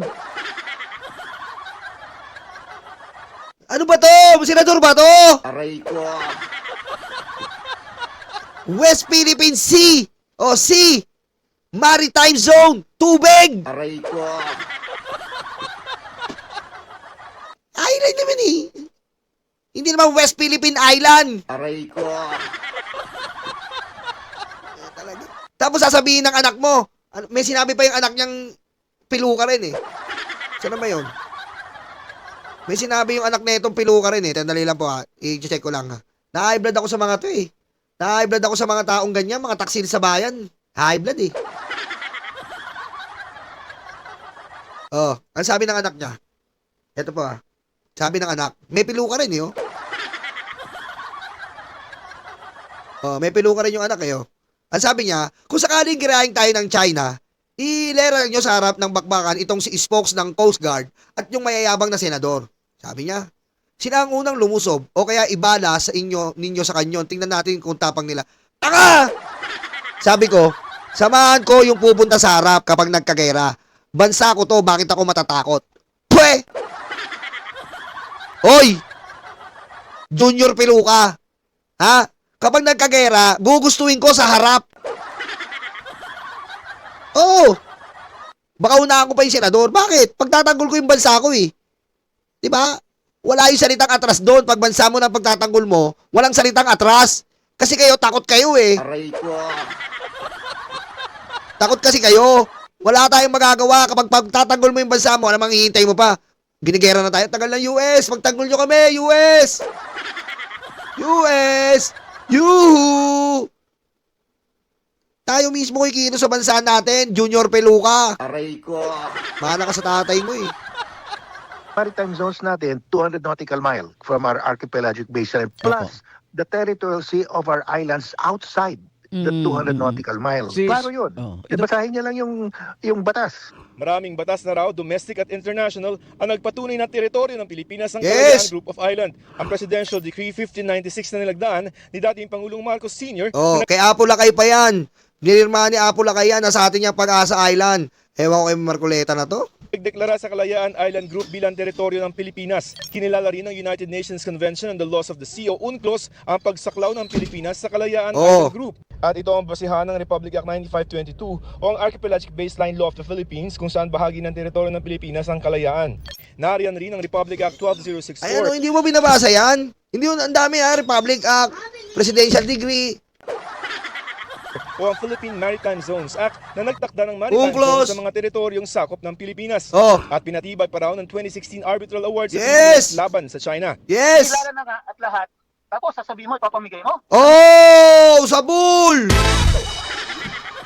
Ano ba to? Senador ba to? Aray ko. West Philippine Sea. O, sea. Maritime zone. Tubig. Aray ko. Island naman eh. Hindi naman West Philippine Island. Aray ko. Talaga. Tapos sasabihin ng anak mo, may sinabi pa yung anak niyang piluka rin eh. Saan ba yun? May sinabi yung anak na itong piluka rin eh. Tandali lang po ha. I-check ko lang ha. Na-high blood ako sa mga to eh. Na-high blood ako sa mga taong ganyan, mga taksil sa bayan. High blood eh. Oh, ang sabi ng anak niya. Ito po ha. Sabi ng anak, may piluka rin eh oh. Oh, may piluka rin yung anak eh oh. Ang sabi niya, kung sakaling girahin tayo ng China, ilera nyo sa harap ng bakbakan itong si spokes ng Coast Guard at yung mayayabang na senador. Sabi niya, sila ang unang lumusob o kaya ibala sa ninyo sa kanyon. Tingnan natin kung tapang nila. Taka! Sabi ko, samahan ko yung pupunta sa harap kapag nagkagera. Bansa ko to, bakit ako matatakot? Pwe! Hoy! Junior Piluka! Ha? Kapag nagkagera, gugustuhin ko sa harap. Oo. Baka unahan ko pa yung senador. Bakit? Pagtatanggol ko yung bansa ko eh. Diba? Wala yung salitang atras doon. Pag bansa mo ng pagtatanggol mo, walang salitang atras. Kasi kayo, takot kayo eh. Aray ko. Takot kasi kayo. Wala tayong magagawa. Kapag pagtatanggol mo yung bansa mo, ano mang hihintay mo pa? Ginigera na tayo. Tagal ng US. Pagtanggol nyo kami. US! US! Yuhu! Tayo mismo kikino sa bansa natin. Junior Peluka. Aray ko. Mana ka sa tatay mo eh. Maritime zones natin, 200 nautical mile from our archipelagic basin plus the territorial sea of our islands outside the 200 nautical miles. Klaro yun. Basahin niya lang yung batas. Maraming batas na raw, domestic at international, ang nagpatunay na teritoryo ng Pilipinas ang Yes! Kalayaan Group of Island. Ang Presidential Decree 1596 na nilagdaan ni dating Pangulong Marcos Sr. Oh, kay Apo Lakay pa yan. Nilirmahan ni Apo Lakay yan. Nasa atin yung Pag-asa Island. Ewan ko kay Marcoleta na to. Nagdeklara sa Kalayaan Island Group bilang teritoryo ng Pilipinas. Kinilala rin ng United Nations Convention on the Laws of the Sea o UNCLOS ang pagsaklaw ng Pilipinas sa Kalayaan Island Group. At ito ang basihan ng Republic Act 9522 o ang Archipelagic Baseline Law of the Philippines kung saan bahagi ng teritoryo ng Pilipinas ang Kalayaan. Nariyan rin ang Republic Act 12064. Ay ano, hindi mo binabasa yan? Hindi mo, ang dami ha. Republic Act, Presidential Decree. O ang Philippine Maritime Zones Act na nagtakda ng maritime UNCLOS. zones sa mga teritoryong sakop ng Pilipinas. Oh. At pinatibay pa raw ng 2016 Arbitral Awards sa Yes! Pilipinas laban sa China. Yes! Kilala na nga at lahat. Tapos sasabihin mo, ipapamigay mo. Oh! Sabul!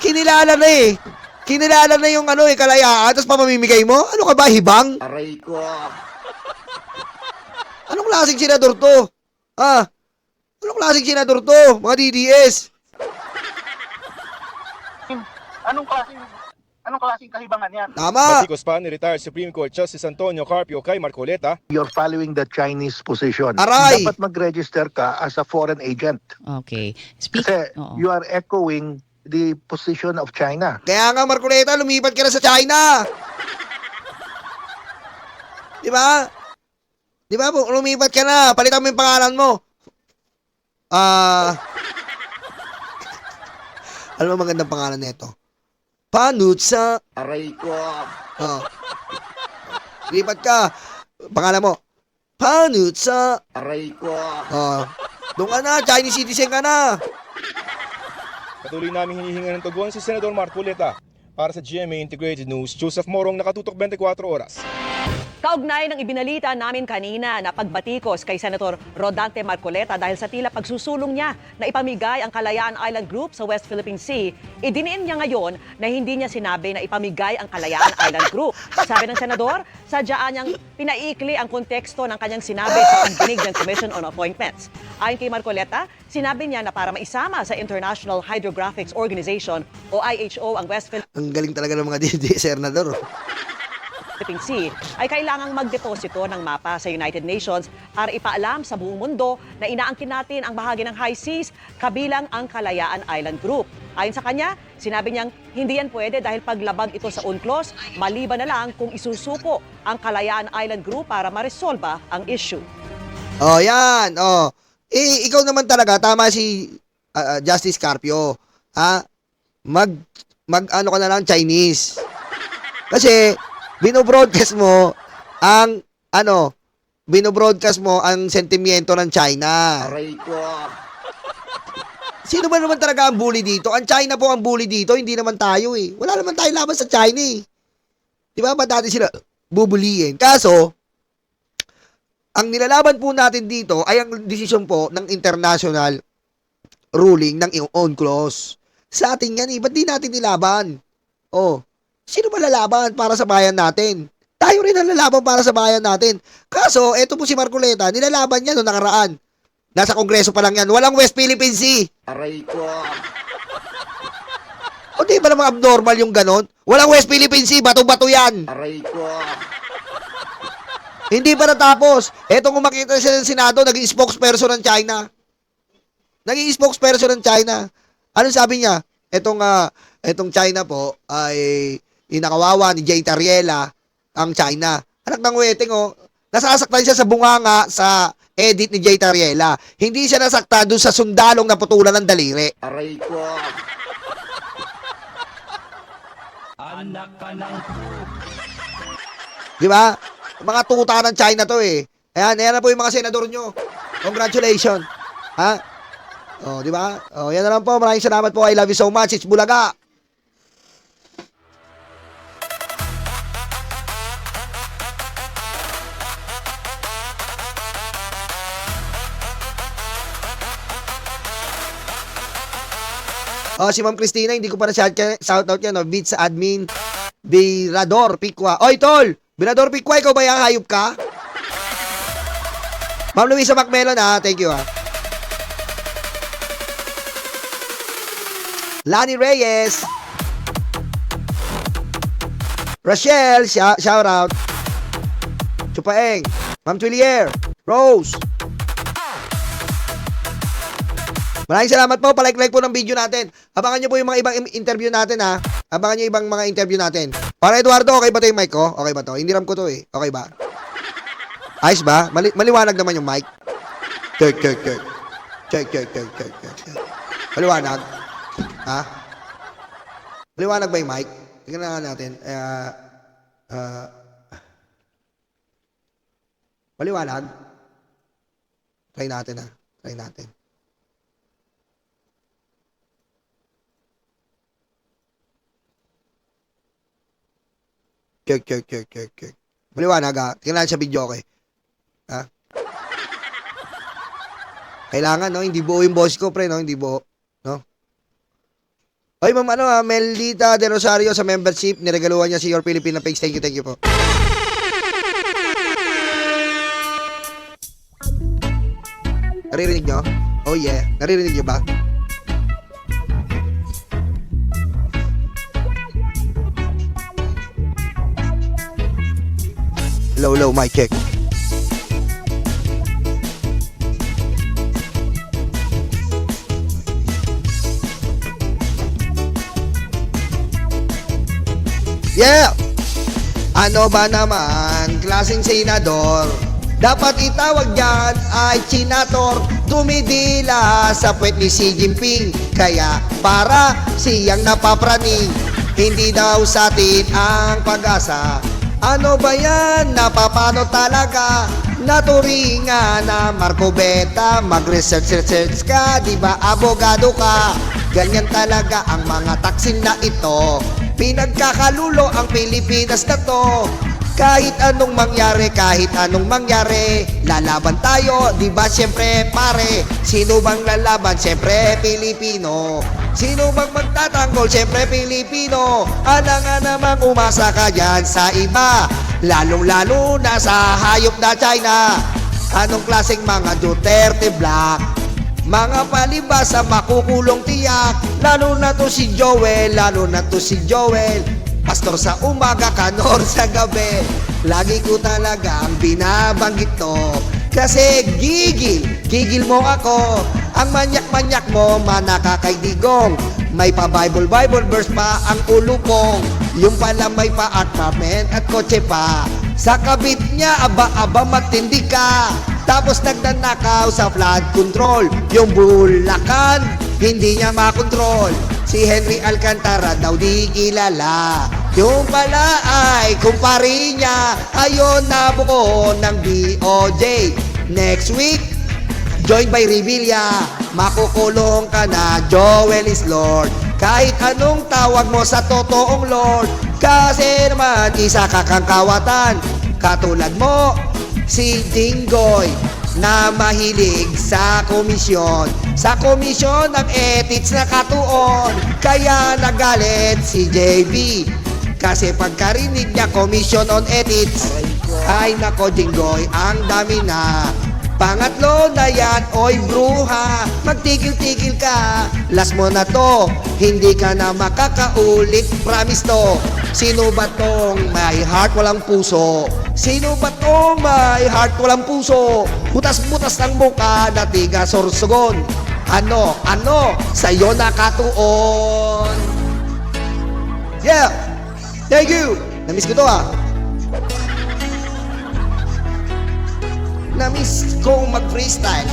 Kinilala na eh. Kinilala na yung ano eh, Kalayaan, tapos papamimigay mo? Ano ka ba, hibang? Aray ko. Anong klaseng senador to? Ah? Anong klaseng senador to? Mga DDS? Anong klaseng kahibangan yan? Tama! Batikos pa ni retired Supreme Court Justice Antonio Carpio kay Marcoleta. You're following the Chinese position. Aray! Dapat mag-register ka as a foreign agent. Okay. Kasi you are echoing the position of China. Kaya nga, Marcoleta, lumipat ka na sa China! Di ba? Di ba? Lumipat ka na. Palitan mo yung pangalan mo. Alam mo magandang pangalan nito? Panutsa. Aray ko. Oh. Lipat ka. Pangalan mo. Panutsa. Aray ko. Oh. Doon ka na, Chinese citizen ka na. Patuloy namin hinihinga ng tugon si Senador Marcoleta. Para sa GMA Integrated News, Joseph Morong, nakatutok 24 oras. Kaugnay ng ibinalita namin kanina na pagbatikos kay Senator Rodante Marcoleta dahil sa tila pagsusulong niya na ipamigay ang Kalayaan Island Group sa West Philippine Sea, idiniin niya ngayon na hindi niya sinabi na ipamigay ang Kalayaan Island Group. Sabi ng senador, sadyaan niyang pinaikli ang konteksto ng kanyang sinabi sa pagdinig ng Commission on Appointments. Ayon kay Marcoleta, sinabi niya na para maisama sa International Hydrographics Organization o IHO ang West Ang galing talaga ng mga senador. Philippine Sea ay kailangang magdeposito ng mapa sa United Nations para ipaalam sa buong mundo na inaangkin natin ang bahagi ng high seas kabilang ang Kalayaan Island Group. Ayon sa kanya, sinabi niyang hindi yan pwede dahil paglabag ito sa UNCLOS, maliban na lang kung isusuko ang Kalayaan Island Group para maresolba ang issue. Oh, yan. Oh. Ikaw naman talaga, tama si Justice Carpio. Ha? Ano ka na lang, Chinese. Kasi, binobroadcast mo ang sentimiento ng China. Aray ko. Sino ba naman talaga ang bully dito? Ang China po ang bully dito, hindi naman tayo eh. Wala naman tayo laban sa China eh. Di ba? Ba't dati sila bubulihin? Kaso, ang nilalaban po natin dito ay ang desisyon po ng international ruling ng UNCLOS. Sa atin yan eh. Ba't di natin nilaban? Oh. Sino ba lalaban para sa bayan natin? Tayo rin ang lalaban para sa bayan natin. Kaso, eto po si Marcoleta, nilalaban niya noong nakaraan. Nasa kongreso pa lang yan. Walang West Philippine Sea. Aray ko. O di ba naman abnormal yung ganon? Walang West Philippine Sea, bato-bato yan. Aray ko. Hindi pa natapos. Etong umakita siya ng Senado, naging spokesperson ng China. Naging spokesperson ng China. Ano sabi niya? Etong China po ay inakawawa ni Jay Tariela ang China. Anak ng weteng, oh. Nasasaktan siya sa bunganga sa edit ni Jay Tariela. Hindi siya nasaktan doon sa sundalong na putulan ng daliri. Aray ko. Anak ka ng... Di ba? Mga tuta ng China to eh. Ayan na po yung mga senador nyo. Congratulations. Ha? Oh, di ba? Oh, yan na lang po. Maraming salamat po. I love you so much. It's Bulaga. Oh, si Ma'am Christina, hindi ko pa na-shoutout yan, no? Beat sa admin, Birador Pikwa. Oy, tol! Birador Pikwa, ikaw ba yung hayop ka? Ma'am Luisa Macmelon, ha? Thank you, ha? Lani Reyes. Rachel, shout out. Chupaeng. Ma'am Twillier. Rose. Maraming salamat po. Palike-like po ng video natin. Abangan nyo po yung mga ibang interview natin, ha? Abangan nyo ibang mga interview natin. Para Eduardo, okay ba to yung mic ko? Okay ba to? Hindi ram ko to eh. Okay ba? Ayos ba? Maliwanag naman yung mic. Check. Maliwanag? Ha? Maliwanag ba yung mic? Tingnan na natin. Maliwanag? Try natin, ha? Try natin. Check. Maliwanag, ha? Tingnan natin sa video, okay? Ha? Kailangan, no? Hindi buo yung boss ko, pre, no? Hindi buo, no? Oy, ma'am, Meldita De Rosario sa membership. Niregaluhan niya si Your Filipina page. Thank you po. Naririnig nyo? Oh, yeah. Naririnig nyo ba? Low, mic check. Yeah! Ano ba naman, klaseng senador? Dapat itawag yan ay senator dumidila sa puwet ni Xi Jinping. Kaya para siyang napapraning, hindi daw sa atin ang pag-asa. Ano ba yan? Napapano talaga? Naturingan na Marco Beta, mag-research ka, di ba abogado ka? Ganyan talaga ang mga taksin na ito. Pinagkakalulo ang Pilipinas na to. Kahit anong mangyari, lalaban tayo, di ba siyempre pare? Sino bang lalaban? Siyempre Pilipino. Sino bang magtatanggol? Siyempre Pilipino. Alangan namang umasa ka dyan sa iba, lalong-lalo na sa hayop na China. Anong klaseng mga Duterte Black? Mga palibasa makukulong tiyak. Lalo na to si Joel, pastor sa umaga, kanor sa gabi. Lagi ko talagang binabanggit to, kasi gigil mo ako. Ang manyak-manyak mo, manakakaidigong. May pa Bible verse pa ang ulo kong. Yung pala may pa apartment at kotse pa. Sa kabit niya, aba-aba matindi ka. Tapos nagnanakaw sa flood control. Yung Bulacan, hindi niya makontrol. Si Henry Alcantara daw di kilala. Yung pala ay kumpari niya. Ayon na buko ng DOJ. Next week, joined by Revilla. Makukulong ka na, Joel is Lord. Kahit anong tawag mo sa totoong Lord, kasi naman isa ka kang kawatan. Katulad mo, si Dinggoy, na mahilig sa komisyon. Sa komisyon ng ethics na katuon. Kaya nagalit si JB, kasi pagkarinig niya commission on ethics, ay nako Dinggoy, ang dami na. Pangatlo na yan, oy bruha, magtigil-tigil ka. Last mo na to, hindi ka na makakaulit, promise to. Sino ba tong may heart walang puso? Sino ba tong may heart walang puso? Butas-butas ng muka na tiga sorsogon. Ano, sa'yo nakatuon. Yeah, thank you. Namiss ko to Namiss kong mag-freestyle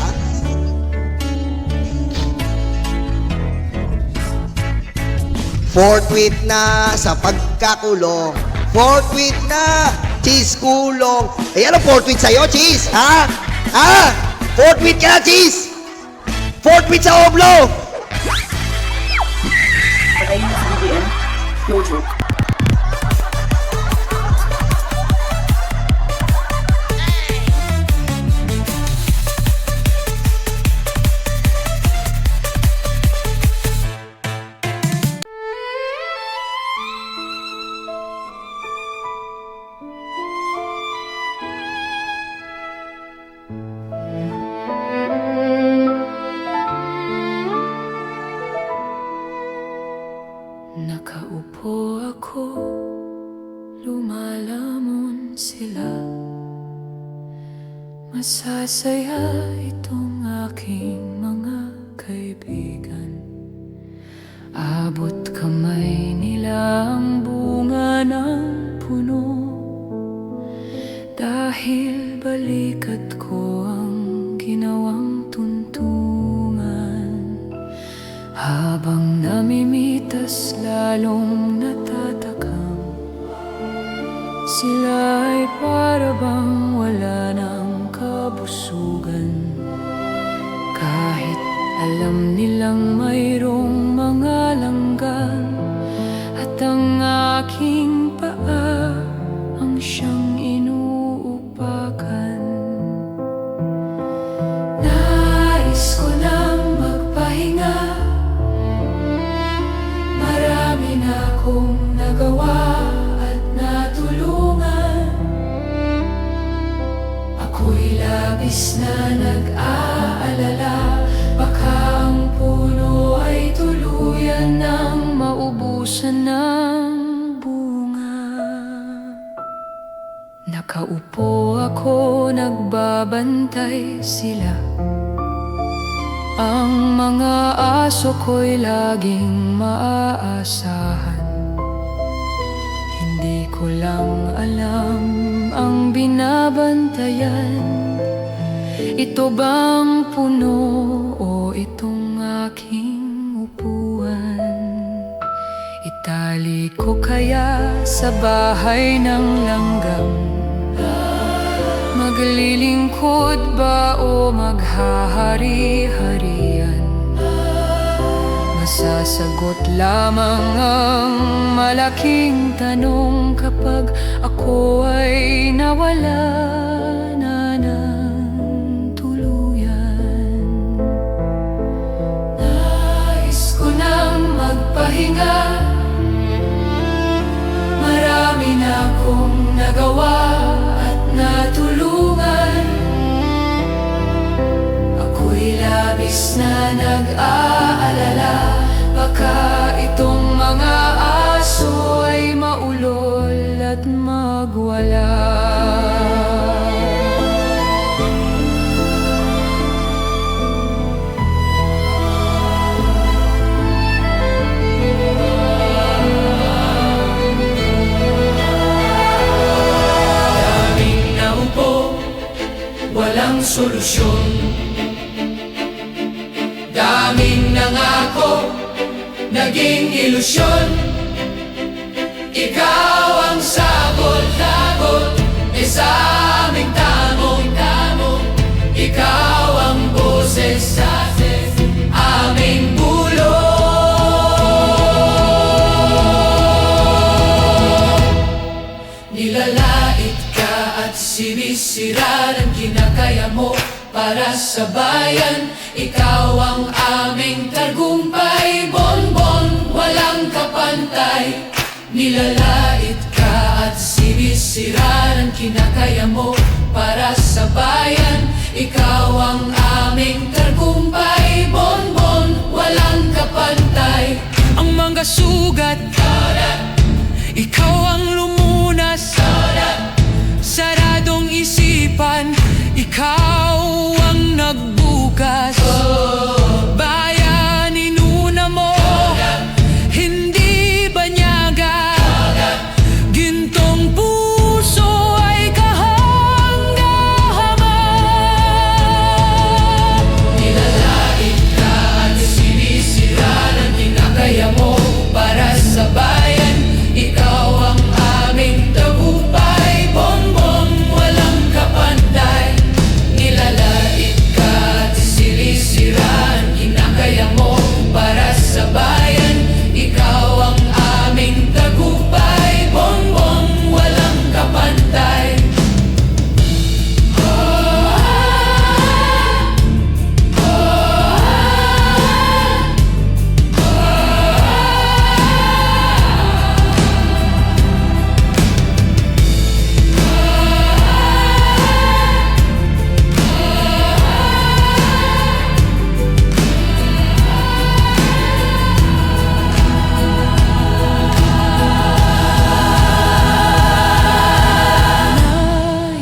Fourth week na sa pagkakulong. Fourth week na, cheese kulong. Eh ano fourth week sa'yo, cheese? Ha? Fourth week ka na, cheese? Fourth week sa oblo. Patayin mo si BBM. No joke. Nakaupo ako, lumalamon sila. Masasaya itong aking mga kaibigan. Abot kamay nila ang bunga ng puno, dahil balikat ko ang ginawang tuntungan. Habang namimitas lalong natatakam, sila ay para bang wala ng kabusugan. Kahit alam nilang mayroong mga langgan, at ang aking paa ang siyang inuupakan. Nais ko nang magpahinga, marami na akong nagawa at natulungan. Ako'y labis na nag-aalala, baka ang puno ay tuluyan nang maubusan ng bunga. Nakaupo ako, nagbabantay sila. Ang mga aso ko'y laging maaasahan. Hindi ko lang alam ang binabantayan. Ito bang puno o itong aking upuan? Itali ko kaya sa bahay ng langgam? Maglilingkod ba o maghahari-harian? Masasagot lamang ang malaking tanong kapag ako ay nawala na ng tuluyan. Nais ko nang magpahinga, marami na akong nagawa at natulungan. Ako'y labis na nag-aalala, baka itong mga aso ay maulol at magwala. Daming naupo, walang solusyon. Daming nangako, naging ilusyon. Ikaw ang sagot-sagot sa aming tamong-tamong. Ikaw ang boses sa aming bulong. Nilalait ka at sinisira ng kinakaya mo para sa bayan. Ikaw ang aming tagumpay, bonbon, walang kapantay. Nilalait ka at sinisira ng kinakaya mo para sa bayan. Ikaw ang aming tagumpay, bonbon, walang kapantay. Ang mga sugat, ikaw ang lumunas. Saradong isipan, ikaw ang nagbukas. Bayan, inuna mo, hindi banyaga. Gintong puso ay kahanga-hanga. Nilalait ka at sinisira ng kinakaya mo para sa bayan. Ikaw ang aming tagumpay, bonbon, walang kapantay. Nilalait ka at sinisira ang kinakaya mo para sa bayan. Ikaw ang aming tagumpay, bonbon, walang kapantay.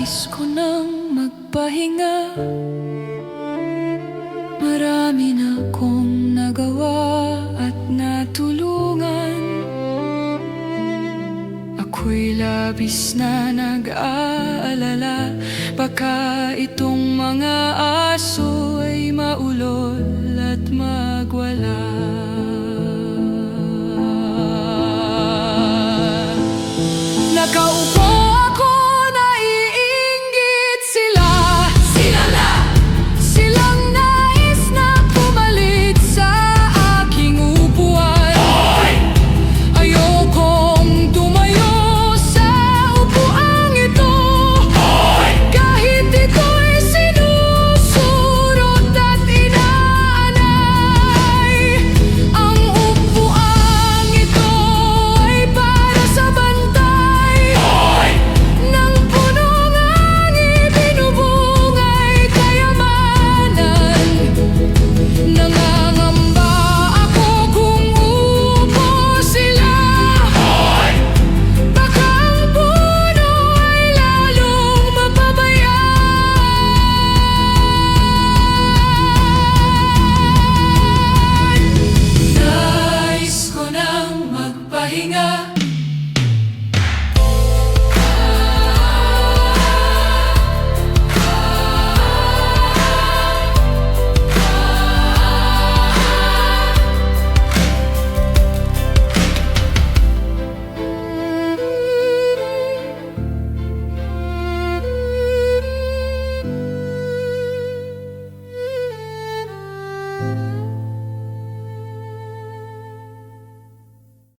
Nais ko nang magpahinga, marami na akong nagawa at natulungan. Ako'y labis na nag-aalala, baka itong mga aso ay maulol at magwala.